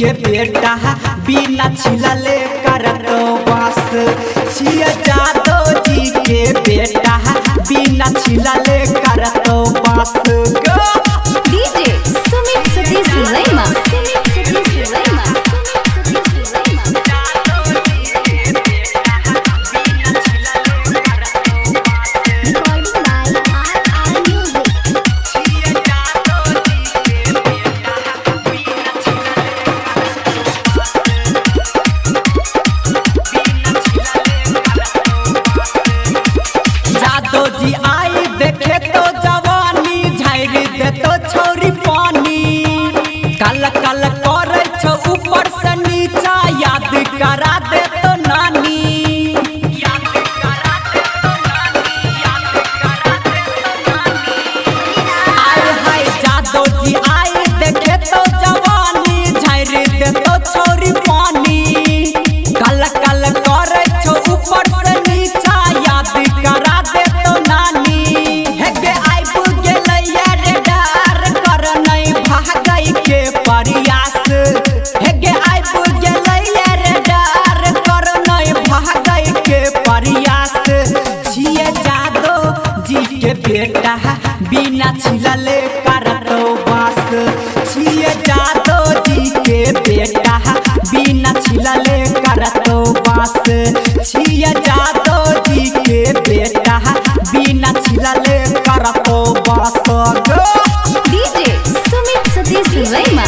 के बेटा बिना छिलले करतो बस छिया जादव जी के बेटा बिना छिलले करतो बस डीजे सुमित सतीश रैमा जी आई देखे तो जवानी झाड़ी दे तो छोरी पानी कल कल करे छो ऊपर से नीचा याद करा दे तो नानी आए हाय जादो जी आई देखे तो जवानी झाड़ी दे तो छोरी पानी कल कल करे छो ऊपर से नीचा याद करा दे प्रयास हेगे आइब गेलै रे डर कर नहीं भागै के प्रयास छिए जादो जी के बेटा बिना छिलले करतो बस छिए जादो जी के बेटा बिना छिलले करतो बस छिए जादो जी के बेटा बिना छिलले करतो बस डीजे सुमित सतीश रैमा